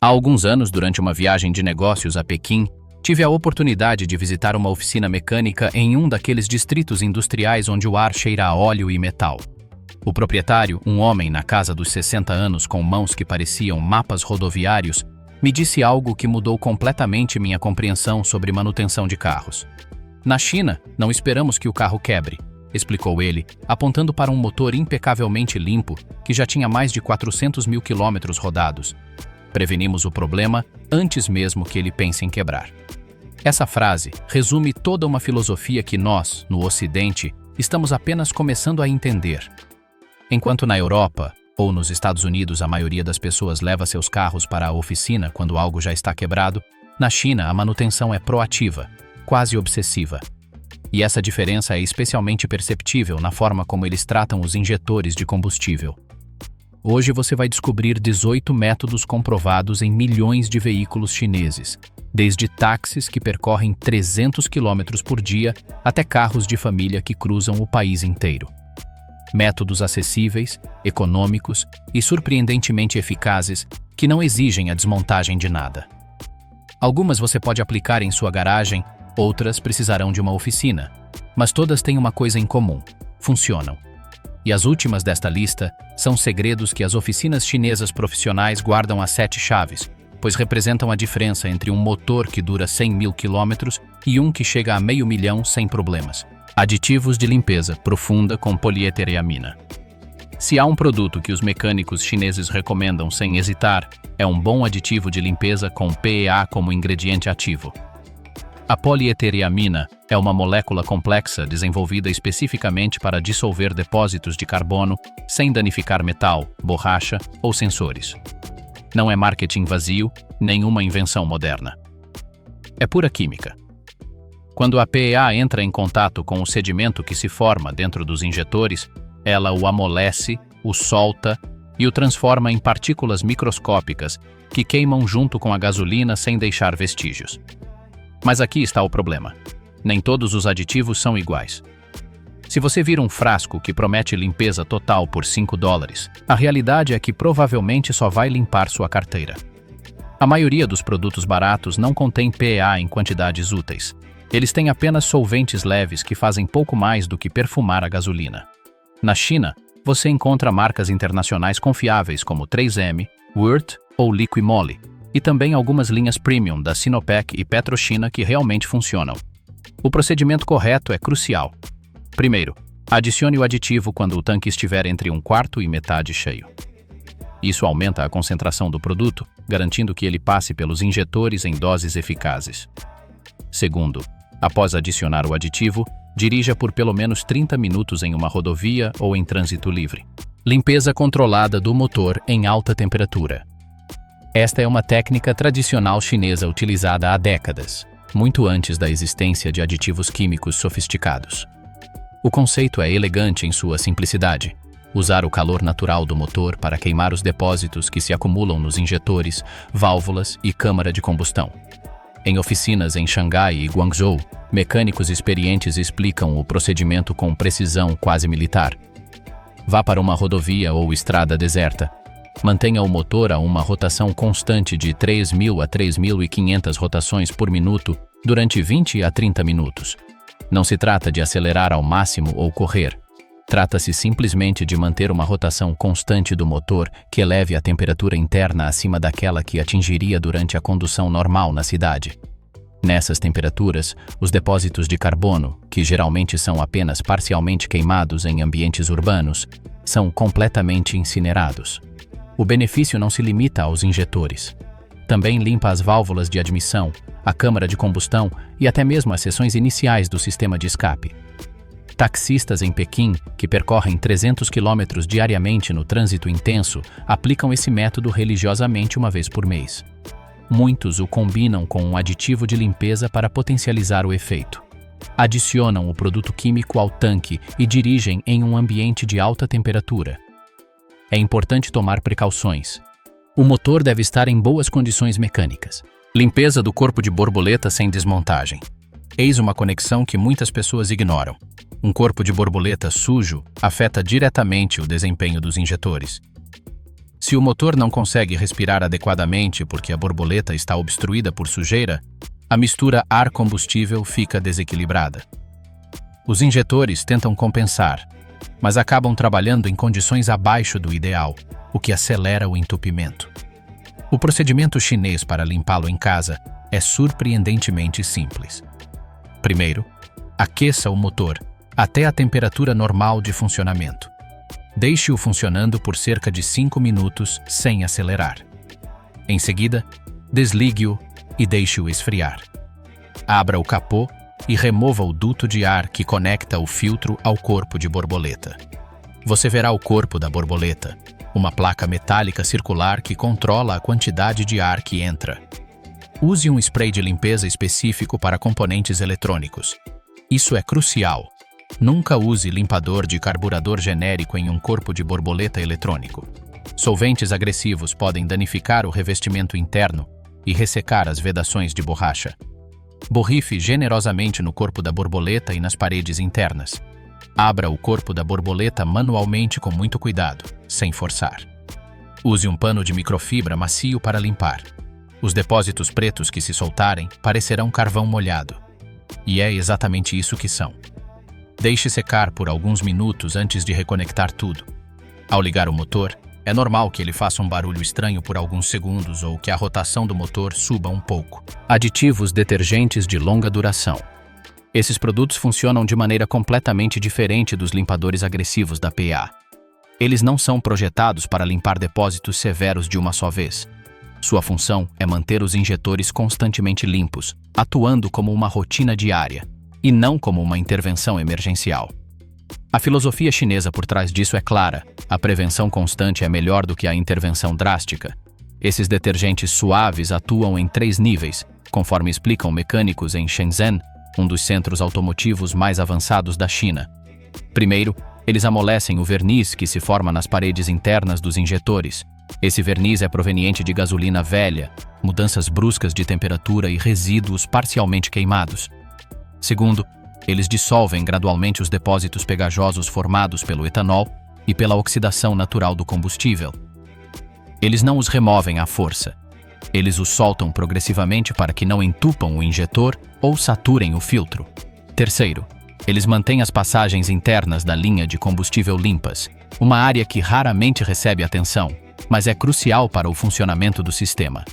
Há alguns anos, durante uma viagem de negócios a Pequim, tive a oportunidade de visitar uma oficina mecânica em um daqueles distritos industriais onde o ar cheira a óleo e metal. O proprietário, um homem na casa dos 60 anos com mãos que pareciam mapas rodoviários, me disse algo que mudou completamente minha compreensão sobre manutenção de carros. Na China, não esperamos que o carro quebre, explicou ele, apontando para um motor impecavelmente limpo que já tinha mais de 400 mil quilômetros rodados. Prevenimos o problema antes mesmo que ele pense em quebrar. Essa frase resume toda uma filosofia que nós, no Ocidente, estamos apenas começando a entender. Enquanto na Europa ou nos Estados Unidos a maioria das pessoas leva seus carros para a oficina quando algo já está quebrado, na China a manutenção é proativa, quase obsessiva. E essa diferença é especialmente perceptível na forma como eles tratam os injetores de combustível. Hoje você vai descobrir 18 métodos comprovados em milhões de veículos chineses, desde táxis que percorrem 300 km por dia até carros de família que cruzam o país inteiro. Métodos acessíveis, econômicos e surpreendentemente eficazes que não exigem a desmontagem de nada. Algumas você pode aplicar em sua garagem, outras precisarão de uma oficina, mas todas têm uma coisa em comum: funcionam. E as últimas desta lista são segredos que as oficinas chinesas profissionais guardam às 7 chaves, pois representam a diferença entre um motor que dura 100 mil quilômetros e um que chega a 500 mil sem problemas. Aditivos de limpeza profunda com polietileniamina. Se há um produto que os mecânicos chineses recomendam sem hesitar, é um bom aditivo de limpeza com PEA como ingrediente ativo. A polietileniamina é uma molécula complexa desenvolvida especificamente para dissolver depósitos de carbono sem danificar metal, borracha ou sensores. Não é marketing vazio, nenhuma invenção moderna. É pura química. Quando a PEA entra em contato com o sedimento que se forma dentro dos injetores, ela o amolece, o solta e o transforma em partículas microscópicas que queimam junto com a gasolina sem deixar vestígios. Mas aqui está o problema. Nem todos os aditivos são iguais. Se você vir um frasco que promete limpeza total por $5, a realidade é que provavelmente só vai limpar sua carteira. A maioria dos produtos baratos não contém PEA em quantidades úteis. Eles têm apenas solventes leves que fazem pouco mais do que perfumar a gasolina. Na China, você encontra marcas internacionais confiáveis como 3M, Würth ou Liquimoli, e também algumas linhas premium da Sinopec e PetroChina que realmente funcionam. O procedimento correto é crucial. Primeiro, adicione o aditivo quando o tanque estiver entre 1/4 e metade cheio. Isso aumenta a concentração do produto, garantindo que ele passe pelos injetores em doses eficazes. Segundo, após adicionar o aditivo, dirija por pelo menos 30 minutos em uma rodovia ou em trânsito livre. Limpeza controlada do motor em alta temperatura. Esta é uma técnica tradicional chinesa utilizada há décadas, muito antes da existência de aditivos químicos sofisticados. O conceito é elegante em sua simplicidade: usar o calor natural do motor para queimar os depósitos que se acumulam nos injetores, válvulas e câmara de combustão. Em oficinas em Xangai e Guangzhou, mecânicos experientes explicam o procedimento com precisão quase militar. Vá para uma rodovia ou estrada deserta. Mantenha o motor a uma rotação constante de 3.000 a 3.500 rotações por minuto durante 20 a 30 minutos. Não se trata de acelerar ao máximo ou correr. Trata-se simplesmente de manter uma rotação constante do motor que eleve a temperatura interna acima daquela que atingiria durante a condução normal na cidade. Nessas temperaturas, os depósitos de carbono, que geralmente são apenas parcialmente queimados em ambientes urbanos, são completamente incinerados. O benefício não se limita aos injetores. Também limpa as válvulas de admissão, a câmara de combustão e até mesmo as seções iniciais do sistema de escape. Taxistas em Pequim, que percorrem 300 km diariamente no trânsito intenso, aplicam esse método religiosamente uma vez por mês. Muitos o combinam com um aditivo de limpeza para potencializar o efeito. Adicionam o produto químico ao tanque e dirigem em um ambiente de alta temperatura. É importante tomar precauções. O motor deve estar em boas condições mecânicas. Limpeza do corpo de borboleta sem desmontagem. Eis uma conexão que muitas pessoas ignoram. Um corpo de borboleta sujo afeta diretamente o desempenho dos injetores. Se o motor não consegue respirar adequadamente porque a borboleta está obstruída por sujeira, a mistura ar-combustível fica desequilibrada. Os injetores tentam compensar, mas acabam trabalhando em condições abaixo do ideal, o que acelera o entupimento. O procedimento chinês para limpá-lo em casa é surpreendentemente simples. Primeiro, aqueça o motor até a temperatura normal de funcionamento. Deixe-o funcionando por cerca de 5 minutos sem acelerar. Em seguida, desligue-o e deixe-o esfriar. Abra o capô e remova o duto de ar que conecta o filtro ao corpo de borboleta. Você verá o corpo da borboleta, uma placa metálica circular que controla a quantidade de ar que entra. Use um spray de limpeza específico para componentes eletrônicos. Isso é crucial. Nunca use limpador de carburador genérico em um corpo de borboleta eletrônico. Solventes agressivos podem danificar o revestimento interno e ressecar as vedações de borracha. Borrife generosamente no corpo da borboleta e nas paredes internas. Abra o corpo da borboleta manualmente com muito cuidado, sem forçar. Use um pano de microfibra macio para limpar. Os depósitos pretos que se soltarem parecerão carvão molhado. E é exatamente isso que são. Deixe secar por alguns minutos antes de reconectar tudo. Ao ligar o motor, é normal que ele faça um barulho estranho por alguns segundos ou que a rotação do motor suba um pouco. Aditivos detergentes de longa duração. Esses produtos funcionam de maneira completamente diferente dos limpadores agressivos da PA. Eles não são projetados para limpar depósitos severos de uma só vez. Sua função é manter os injetores constantemente limpos, atuando como uma rotina diária, e não como uma intervenção emergencial. A filosofia chinesa por trás disso é clara: a prevenção constante é melhor do que a intervenção drástica. Esses detergentes suaves atuam em 3 níveis, conforme explicam mecânicos em Shenzhen, um dos centros automotivos mais avançados da China. Primeiro, eles amolecem o verniz que se forma nas paredes internas dos injetores. Esse verniz é proveniente de gasolina velha, mudanças bruscas de temperatura e resíduos parcialmente queimados. Segundo, eles dissolvem gradualmente os depósitos pegajosos formados pelo etanol e pela oxidação natural do combustível. Eles não os removem à força. Eles os soltam progressivamente para que não entupam o injetor ou saturem o filtro. Terceiro, eles mantêm as passagens internas da linha de combustível limpas, uma área que raramente recebe atenção, mas é crucial para o funcionamento do sistema.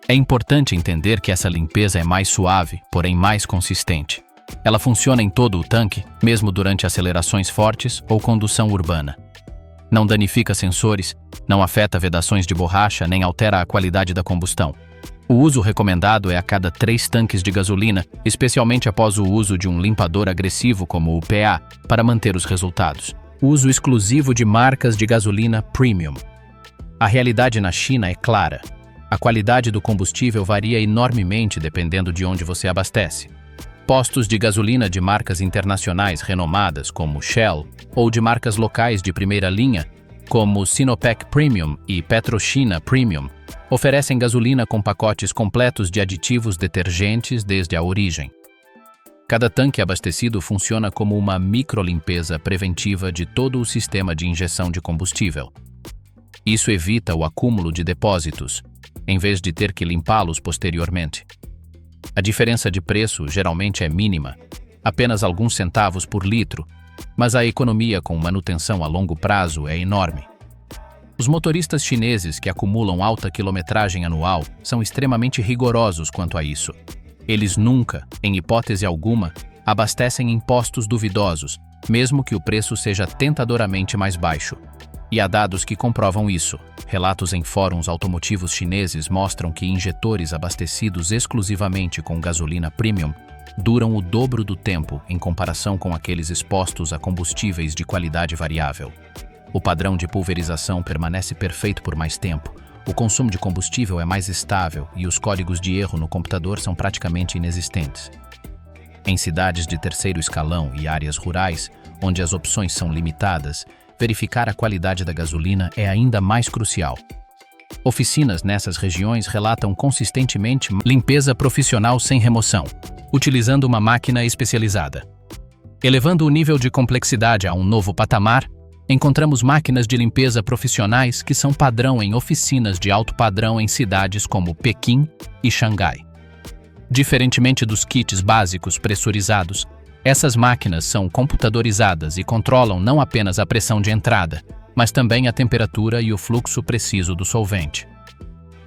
É importante entender que essa limpeza é mais suave, porém mais consistente. Ela funciona em todo o tanque, mesmo durante acelerações fortes ou condução urbana. Não danifica sensores, não afeta vedações de borracha nem altera a qualidade da combustão. O uso recomendado é a cada 3 tanques de gasolina, especialmente após o uso de um limpador agressivo como o PA, para manter os resultados. Uso exclusivo de marcas de gasolina premium. A realidade na China é clara. A qualidade do combustível varia enormemente dependendo de onde você abastece. Postos de gasolina de marcas internacionais renomadas como Shell ou de marcas locais de primeira linha, como Sinopec Premium e PetroChina Premium, oferecem gasolina com pacotes completos de aditivos detergentes desde a origem. Cada tanque abastecido funciona como uma microlimpeza preventiva de todo o sistema de injeção de combustível. Isso evita o acúmulo de depósitos, em vez de ter que limpá-los posteriormente. A diferença de preço geralmente é mínima, apenas alguns centavos por litro, mas a economia com manutenção a longo prazo é enorme. Os motoristas chineses que acumulam alta quilometragem anual são extremamente rigorosos quanto a isso. Eles nunca, em hipótese alguma, abastecem em postos duvidosos, mesmo que o preço seja tentadoramente mais baixo. E há dados que comprovam isso. Relatos em fóruns automotivos chineses mostram que injetores abastecidos exclusivamente com gasolina premium duram o dobro do tempo em comparação com aqueles expostos a combustíveis de qualidade variável. O padrão de pulverização permanece perfeito por mais tempo, o consumo de combustível é mais estável e os códigos de erro no computador são praticamente inexistentes. Em cidades de terceiro escalão e áreas rurais, onde as opções são limitadas, verificar a qualidade da gasolina é ainda mais crucial. Oficinas nessas regiões relatam consistentemente limpeza profissional sem remoção, utilizando uma máquina especializada. Elevando o nível de complexidade a um novo patamar, Encontramos máquinas de limpeza profissionais que são padrão em oficinas de alto padrão em cidades como Pequim e Xangai. Diferentemente dos kits básicos pressurizados, essas máquinas são computadorizadas e controlam não apenas a pressão de entrada, mas também a temperatura e o fluxo preciso do solvente.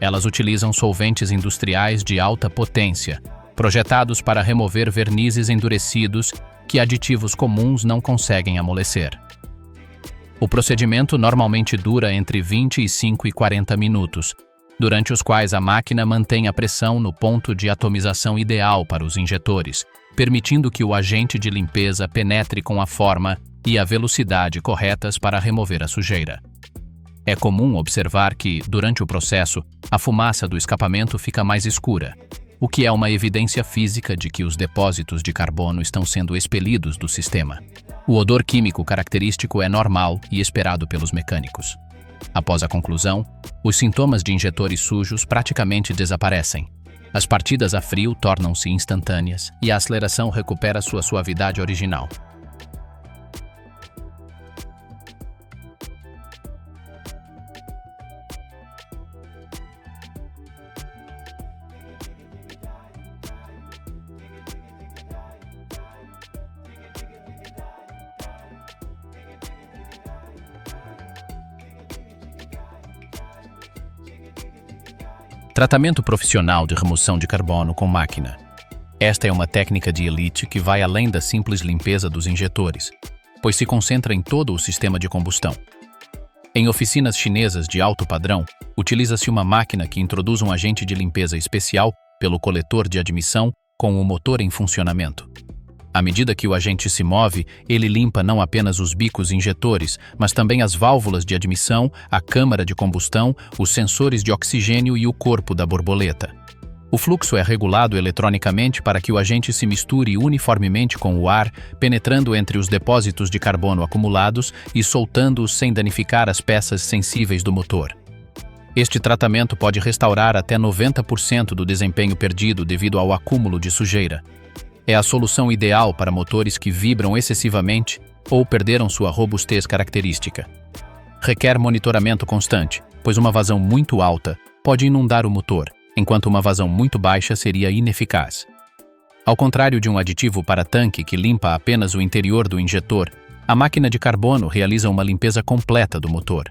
Elas utilizam solventes industriais de alta potência, projetados para remover vernizes endurecidos que aditivos comuns não conseguem amolecer. O procedimento normalmente dura entre 25 e 40 minutos, durante os quais a máquina mantém a pressão no ponto de atomização ideal para os injetores, permitindo que o agente de limpeza penetre com a forma e a velocidade corretas para remover a sujeira. É comum observar que, durante o processo, a fumaça do escapamento fica mais escura, o que é uma evidência física de que os depósitos de carbono estão sendo expelidos do sistema. O odor químico característico é normal e esperado pelos mecânicos. Após a conclusão, os sintomas de injetores sujos praticamente desaparecem. As partidas a frio tornam-se instantâneas e a aceleração recupera sua suavidade original. Tratamento profissional de remoção de carbono com máquina. Esta é uma técnica de elite que vai além da simples limpeza dos injetores, pois se concentra em todo o sistema de combustão. Em oficinas chinesas de alto padrão, utiliza-se uma máquina que introduz um agente de limpeza especial pelo coletor de admissão com o motor em funcionamento. À medida que o agente se move, ele limpa não apenas os bicos injetores, mas também as válvulas de admissão, a câmara de combustão, os sensores de oxigênio e o corpo da borboleta. O fluxo é regulado eletronicamente para que o agente se misture uniformemente com o ar, penetrando entre os depósitos de carbono acumulados e soltando-os sem danificar as peças sensíveis do motor. Este tratamento pode restaurar até 90% do desempenho perdido devido ao acúmulo de sujeira. É a solução ideal para motores que vibram excessivamente ou perderam sua robustez característica. Requer monitoramento constante, pois uma vazão muito alta pode inundar o motor, enquanto uma vazão muito baixa seria ineficaz. Ao contrário de um aditivo para tanque que limpa apenas o interior do injetor, a máquina de carbono realiza uma limpeza completa do motor.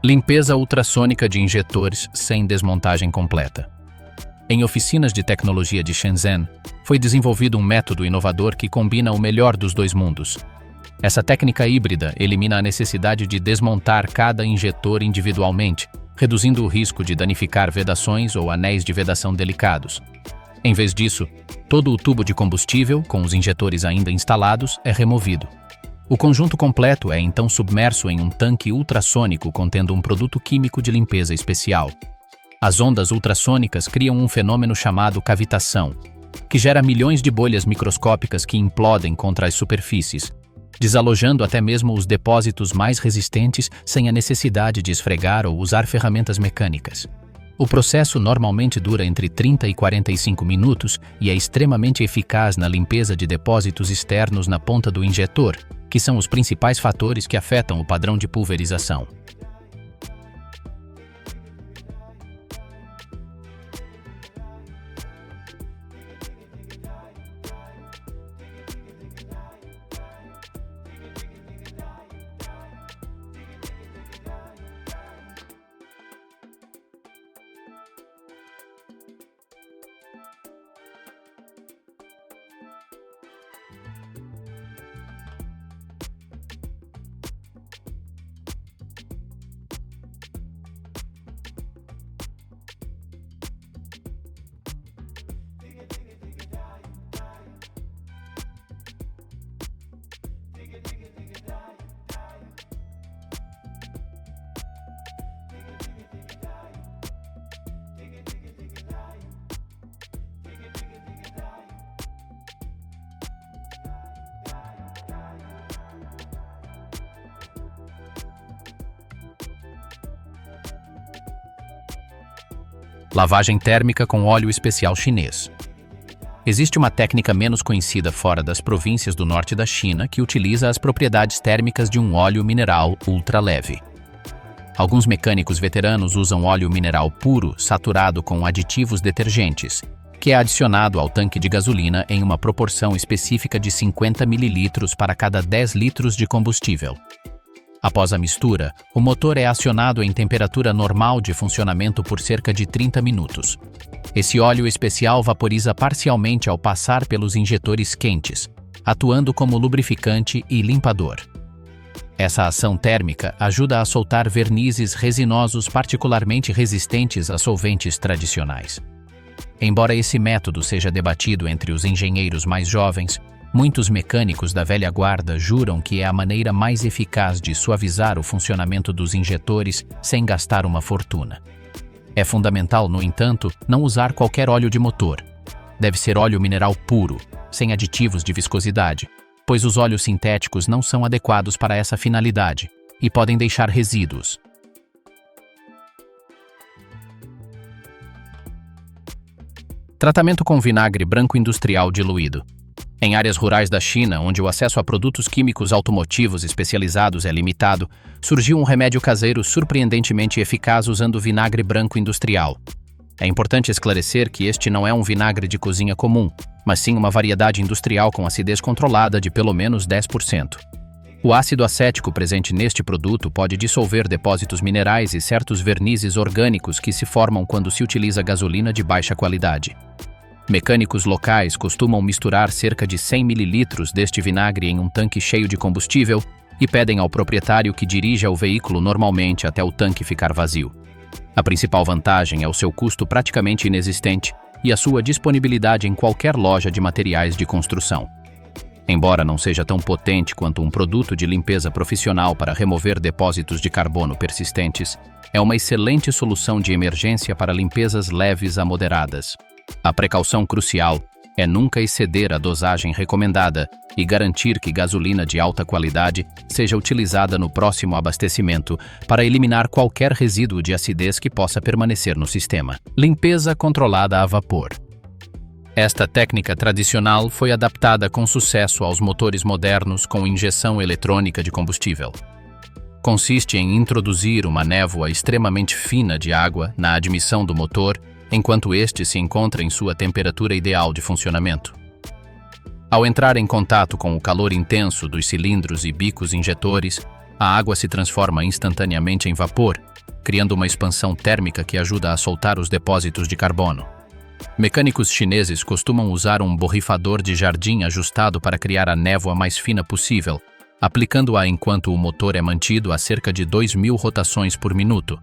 Limpeza ultrassônica de injetores sem desmontagem completa. Em oficinas de tecnologia de Shenzhen, foi desenvolvido um método inovador que combina o melhor dos dois mundos. Essa técnica híbrida elimina a necessidade de desmontar cada injetor individualmente, reduzindo o risco de danificar vedações ou anéis de vedação delicados. Em vez disso, todo o tubo de combustível, com os injetores ainda instalados, é removido. O conjunto completo é então submerso em um tanque ultrassônico contendo um produto químico de limpeza especial. As ondas ultrassônicas criam um fenômeno chamado cavitação, que gera milhões de bolhas microscópicas que implodem contra as superfícies, desalojando até mesmo os depósitos mais resistentes sem a necessidade de esfregar ou usar ferramentas mecânicas. O processo normalmente dura entre 30 e 45 minutos e é extremamente eficaz na limpeza de depósitos externos na ponta do injetor, que são os principais fatores que afetam o padrão de pulverização. lavagem térmica com óleo especial chinês. Existe uma técnica menos conhecida fora das províncias do norte da China que utiliza as propriedades térmicas de um óleo mineral ultra leve. Alguns mecânicos veteranos usam óleo mineral puro saturado com aditivos detergentes, que é adicionado ao tanque de gasolina em uma proporção específica de 50 ml para cada 10 litros de combustível. Após a mistura, o motor é acionado em temperatura normal de funcionamento por cerca de 30 minutos. Esse óleo especial vaporiza parcialmente ao passar pelos injetores quentes, atuando como lubrificante e limpador. Essa ação térmica ajuda a soltar vernizes resinosos particularmente resistentes a solventes tradicionais. Embora esse método seja debatido entre os engenheiros mais jovens, muitos mecânicos da velha guarda juram que é a maneira mais eficaz de suavizar o funcionamento dos injetores sem gastar uma fortuna. É fundamental, no entanto, não usar qualquer óleo de motor. Deve ser óleo mineral puro, sem aditivos de viscosidade, pois os óleos sintéticos não são adequados para essa finalidade e podem deixar resíduos. Tratamento com vinagre branco industrial diluído. Em áreas rurais da China, onde o acesso a produtos químicos automotivos especializados é limitado, surgiu um remédio caseiro surpreendentemente eficaz usando vinagre branco industrial. É importante esclarecer que este não é um vinagre de cozinha comum, mas sim uma variedade industrial com acidez controlada de pelo menos 10%. O ácido acético presente neste produto pode dissolver depósitos minerais e certos vernizes orgânicos que se formam quando se utiliza gasolina de baixa qualidade. Mecânicos locais costumam misturar cerca de 100 ml deste vinagre em um tanque cheio de combustível e pedem ao proprietário que dirija o veículo normalmente até o tanque ficar vazio. A principal vantagem é o seu custo praticamente inexistente e a sua disponibilidade em qualquer loja de materiais de construção. Embora não seja tão potente quanto um produto de limpeza profissional para remover depósitos de carbono persistentes, é uma excelente solução de emergência para limpezas leves a moderadas. A precaução crucial é nunca exceder a dosagem recomendada e garantir que gasolina de alta qualidade seja utilizada no próximo abastecimento para eliminar qualquer resíduo de acidez que possa permanecer no sistema. Limpeza controlada a vapor. Esta técnica tradicional foi adaptada com sucesso aos motores modernos com injeção eletrônica de combustível. Consiste em introduzir uma névoa extremamente fina de água na admissão do motor enquanto este se encontra em sua temperatura ideal de funcionamento. Ao entrar em contato com o calor intenso dos cilindros e bicos injetores, a água se transforma instantaneamente em vapor, criando uma expansão térmica que ajuda a soltar os depósitos de carbono. Mecânicos chineses costumam usar um borrifador de jardim ajustado para criar a névoa mais fina possível, aplicando-a enquanto o motor é mantido a cerca de 2.000 rotações por minuto.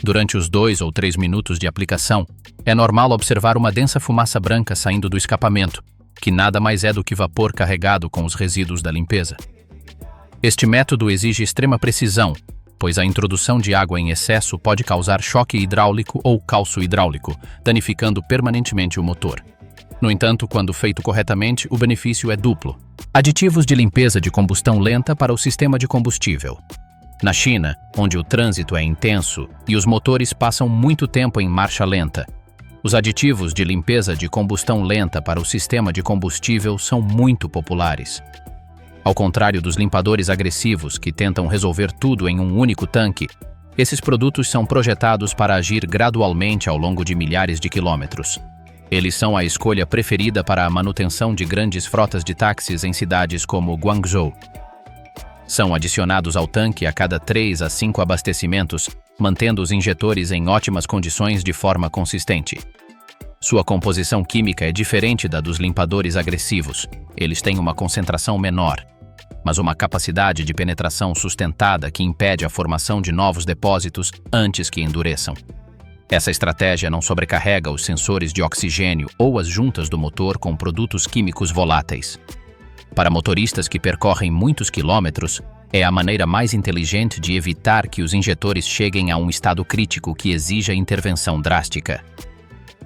Durante os 2 ou 3 minutos de aplicação, é normal observar uma densa fumaça branca saindo do escapamento, que nada mais é do que vapor carregado com os resíduos da limpeza. Este método exige extrema precisão, pois a introdução de água em excesso pode causar choque hidráulico ou calço hidráulico, danificando permanentemente o motor. No entanto, quando feito corretamente, o benefício é duplo. Aditivos de limpeza de combustão lenta para o sistema de combustível. Na China, onde o trânsito é intenso e os motores passam muito tempo em marcha lenta, os aditivos de limpeza de combustão lenta para o sistema de combustível são muito populares. Ao contrário dos limpadores agressivos que tentam resolver tudo em um único tanque, esses produtos são projetados para agir gradualmente ao longo de milhares de quilômetros. Eles são a escolha preferida para a manutenção de grandes frotas de táxis em cidades como Guangzhou. São adicionados ao tanque a cada 3 a 5 abastecimentos, mantendo os injetores em ótimas condições de forma consistente. Sua composição química é diferente da dos limpadores agressivos. Eles têm uma concentração menor, mas uma capacidade de penetração sustentada que impede a formação de novos depósitos antes que endureçam. Essa estratégia não sobrecarrega os sensores de oxigênio ou as juntas do motor com produtos químicos voláteis. Para motoristas que percorrem muitos quilômetros, é a maneira mais inteligente de evitar que os injetores cheguem a um estado crítico que exija intervenção drástica.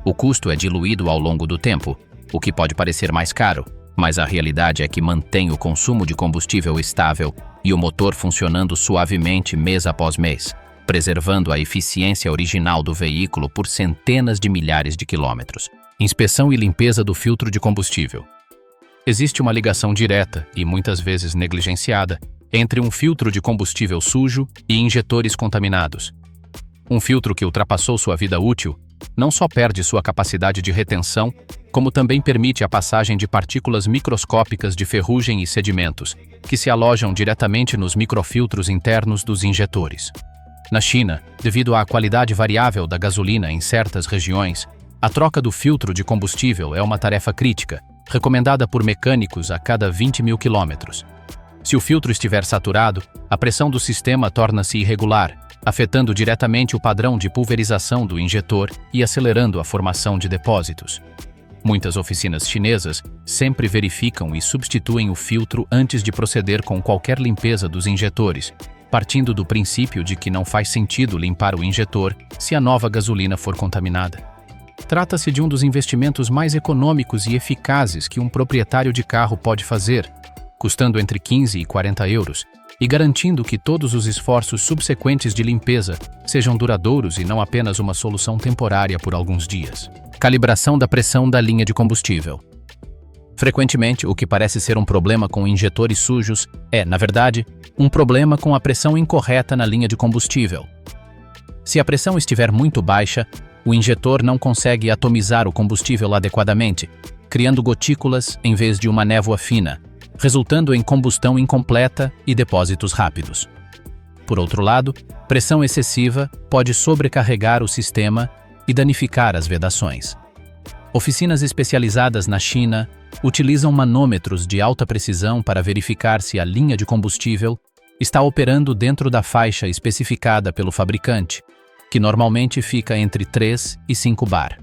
O custo é diluído ao longo do tempo, o que pode parecer mais caro, mas a realidade é que mantém o consumo de combustível estável e o motor funcionando suavemente mês após mês. preservando a eficiência original do veículo por centenas de milhares de quilômetros. Inspeção e limpeza do filtro de combustível. Existe uma ligação direta, e muitas vezes negligenciada, entre um filtro de combustível sujo e injetores contaminados. Um filtro que ultrapassou sua vida útil não só perde sua capacidade de retenção, como também permite a passagem de partículas microscópicas de ferrugem e sedimentos, que se alojam diretamente nos microfiltros internos dos injetores. Na China, devido à qualidade variável da gasolina em certas regiões, a troca do filtro de combustível é uma tarefa crítica, recomendada por mecânicos a cada 20 mil quilômetros. Se o filtro estiver saturado, a pressão do sistema torna-se irregular, afetando diretamente o padrão de pulverização do injetor e acelerando a formação de depósitos. Muitas oficinas chinesas sempre verificam e substituem o filtro antes de proceder com qualquer limpeza dos injetores, partindo do princípio de que não faz sentido limpar o injetor se a nova gasolina for contaminada. Trata-se de um dos investimentos mais econômicos e eficazes que um proprietário de carro pode fazer, custando entre 15 e 40 euros, e garantindo que todos os esforços subsequentes de limpeza sejam duradouros e não apenas uma solução temporária por alguns dias. Calibração da pressão da linha de combustível. Frequentemente, o que parece ser um problema com injetores sujos é, na verdade, um problema com a pressão incorreta na linha de combustível. Se a pressão estiver muito baixa, o injetor não consegue atomizar o combustível adequadamente, criando gotículas em vez de uma névoa fina, resultando em combustão incompleta e depósitos rápidos. Por outro lado, pressão excessiva pode sobrecarregar o sistema e danificar as vedações. Oficinas especializadas na China utilizam manômetros de alta precisão para verificar se a linha de combustível está operando dentro da faixa especificada pelo fabricante, que normalmente fica entre 3 e 5 bar.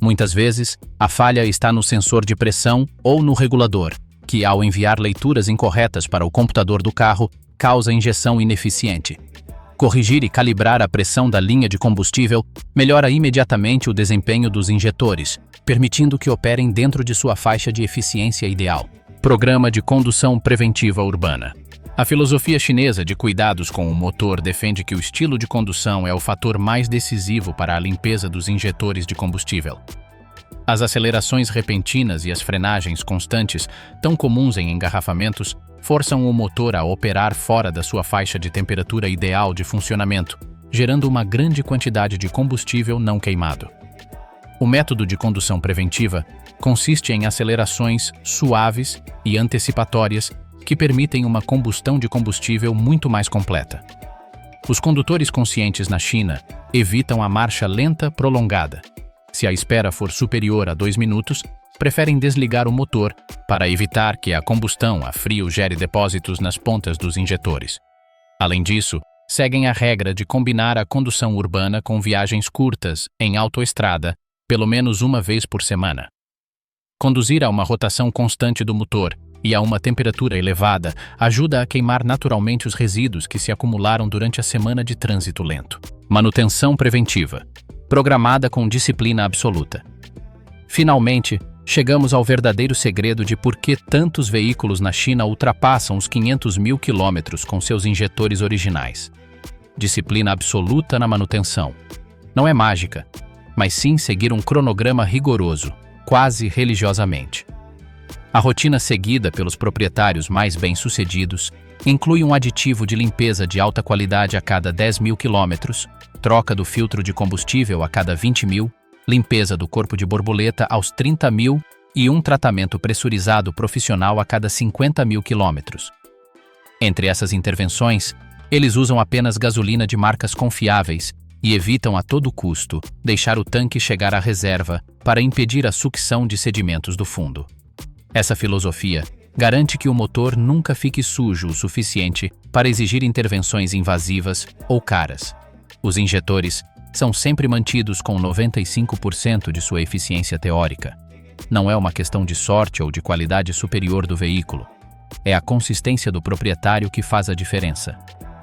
Muitas vezes, a falha está no sensor de pressão ou no regulador, que, ao enviar leituras incorretas para o computador do carro, causa injeção ineficiente. Corrigir e calibrar a pressão da linha de combustível melhora imediatamente o desempenho dos injetores, permitindo que operem dentro de sua faixa de eficiência ideal. Programa de condução preventiva urbana. A filosofia chinesa de cuidados com o motor defende que o estilo de condução é o fator mais decisivo para a limpeza dos injetores de combustível. As acelerações repentinas e as frenagens constantes, tão comuns em engarrafamentos, forçam o motor a operar fora da sua faixa de temperatura ideal de funcionamento, gerando uma grande quantidade de combustível não queimado. O método de condução preventiva consiste em acelerações suaves e antecipatórias que permitem uma combustão de combustível muito mais completa. Os condutores conscientes na China evitam a marcha lenta prolongada. Se a espera for superior a 2 minutos, preferem desligar o motor para evitar que a combustão a frio gere depósitos nas pontas dos injetores. Além disso, seguem a regra de combinar a condução urbana com viagens curtas em autoestrada, pelo menos uma vez por semana. Conduzir a uma rotação constante do motor e a uma temperatura elevada ajuda a queimar naturalmente os resíduos que se acumularam durante a semana de trânsito lento. Manutenção preventiva, programada com disciplina absoluta. Finalmente, chegamos ao verdadeiro segredo de por que tantos veículos na China ultrapassam os 500 mil quilômetros com seus injetores originais. Disciplina absoluta na manutenção. Não é mágica, mas sim seguir um cronograma rigoroso, quase religiosamente. A rotina seguida pelos proprietários mais bem-sucedidos inclui um aditivo de limpeza de alta qualidade a cada 10 mil quilômetros, troca do filtro de combustível a cada 20 mil, limpeza do corpo de borboleta aos 30 mil e um tratamento pressurizado profissional a cada 50 mil quilômetros. Entre essas intervenções, eles usam apenas gasolina de marcas confiáveis e evitam a todo custo deixar o tanque chegar à reserva para impedir a sucção de sedimentos do fundo. Essa filosofia garante que o motor nunca fique sujo o suficiente para exigir intervenções invasivas ou caras. Os injetores são sempre mantidos com 95% de sua eficiência teórica. Não é uma questão de sorte ou de qualidade superior do veículo. É a consistência do proprietário que faz a diferença.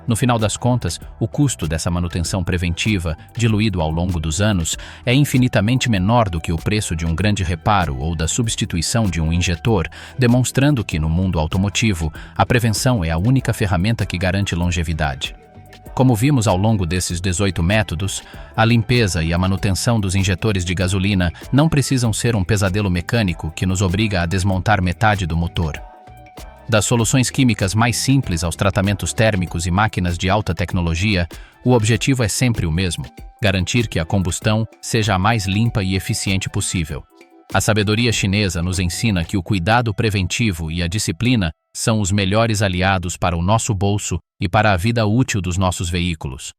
No final das contas, o custo dessa manutenção preventiva, diluído ao longo dos anos, é infinitamente menor do que o preço de um grande reparo ou da substituição de um injetor, demonstrando que, no mundo automotivo, a prevenção é a única ferramenta que garante longevidade. Como vimos ao longo desses 18 métodos, a limpeza e a manutenção dos injetores de gasolina não precisam ser um pesadelo mecânico que nos obriga a desmontar metade do motor. Das soluções químicas mais simples aos tratamentos térmicos e máquinas de alta tecnologia, o objetivo é sempre o mesmo: garantir que a combustão seja a mais limpa e eficiente possível. A sabedoria chinesa nos ensina que o cuidado preventivo e a disciplina são os melhores aliados para o nosso bolso e para a vida útil dos nossos veículos.